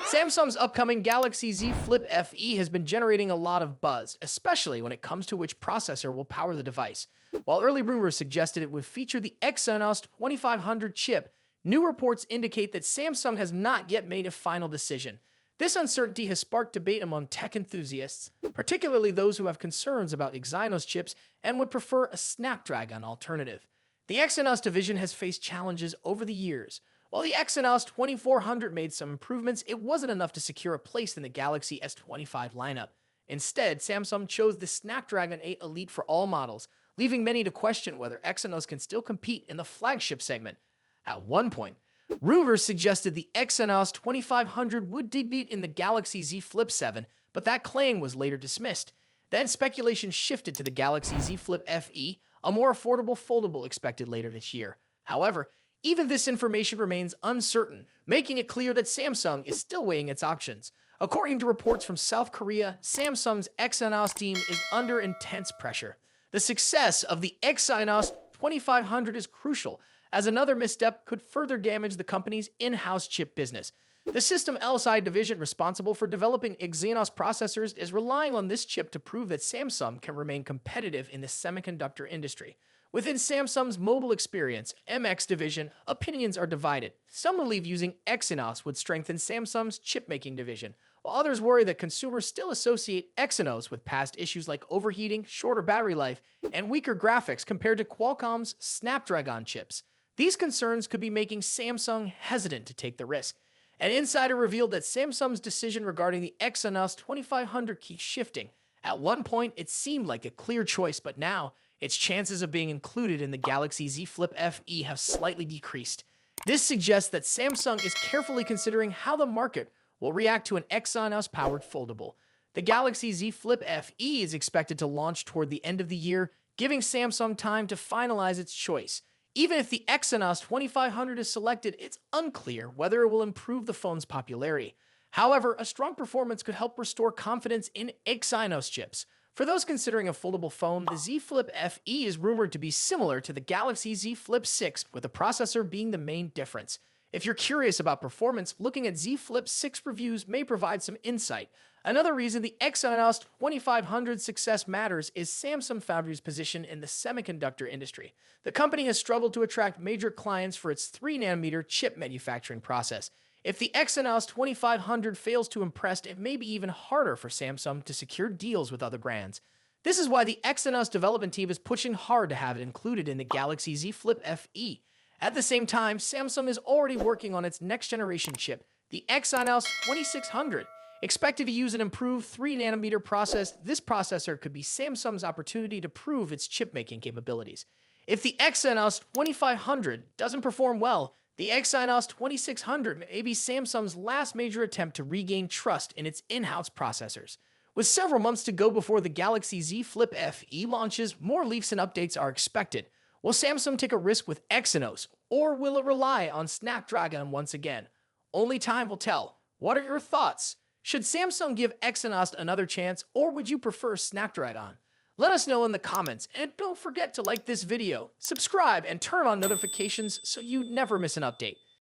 Samsung's upcoming Galaxy Z Flip FE has been generating a lot of buzz, especially when it comes to which processor will power the device. While early rumors suggested it would feature the Exynos 2500 chip, new reports indicate that Samsung has not yet made a final decision. This uncertainty has sparked debate among tech enthusiasts, particularly those who have concerns about Exynos chips and would prefer a Snapdragon alternative. The Exynos division has faced challenges over the years. While the Exynos 2400 made some improvements, it wasn't enough to secure a place in the Galaxy S25 lineup. Instead, Samsung chose the Snapdragon 8 Elite for all models, leaving many to question whether Exynos can still compete in the flagship segment. At one point, rumors suggested the Exynos 2500 would debut in the Galaxy Z Flip 7, but that claim was later dismissed. Then speculation shifted to the Galaxy Z Flip FE, a more affordable foldable expected later this year. However, even this information remains uncertain, making it clear that Samsung is still weighing its options. According to reports from South Korea, Samsung's Exynos team is under intense pressure. The success of the Exynos 2500 is crucial, as another misstep could further damage the company's in-house chip business. The System LSI division responsible for developing Exynos processors is relying on this chip to prove that Samsung can remain competitive in the semiconductor industry. Within Samsung's mobile experience, MX division, opinions are divided. Some believe using Exynos would strengthen Samsung's chip-making division, while others worry that consumers still associate Exynos with past issues like overheating, shorter battery life, and weaker graphics compared to Qualcomm's Snapdragon chips. These concerns could be making Samsung hesitant to take the risk. An insider revealed that Samsung's decision regarding the Exynos 2500 keeps shifting. At one point, it seemed like a clear choice, but now, its chances of being included in the Galaxy Z Flip FE have slightly decreased. This suggests that Samsung is carefully considering how the market will react to an Exynos-powered foldable. The Galaxy Z Flip FE is expected to launch toward the end of the year, giving Samsung time to finalize its choice. Even if the Exynos 2500 is selected, it's unclear whether it will improve the phone's popularity. However, a strong performance could help restore confidence in Exynos chips. For those considering a foldable phone, the Z Flip FE is rumored to be similar to the Galaxy Z Flip 6, with the processor being the main difference. If you're curious about performance, looking at Z Flip 6 reviews may provide some insight. Another reason the Exynos 2500's success matters is Samsung Foundry's position in the semiconductor industry. The company has struggled to attract major clients for its 3nm chip manufacturing process. If the Exynos 2500 fails to impress, it may be even harder for Samsung to secure deals with other brands. This is why the Exynos development team is pushing hard to have it included in the Galaxy Z Flip FE. At the same time, Samsung is already working on its next-generation chip, the Exynos 2600. Expected to use an improved 3nm process, this processor could be Samsung's opportunity to prove its chip-making capabilities. If the Exynos 2500 doesn't perform well, the Exynos 2600 may be Samsung's last major attempt to regain trust in its in-house processors. With several months to go before the Galaxy Z Flip FE launches, more leaks and updates are expected. Will Samsung take a risk with Exynos, or will it rely on Snapdragon once again? Only time will tell. What are your thoughts? Should Samsung give Exynos another chance, or would you prefer Snapdragon? Let us know in the comments, and don't forget to like this video, subscribe, and turn on notifications so you never miss an update.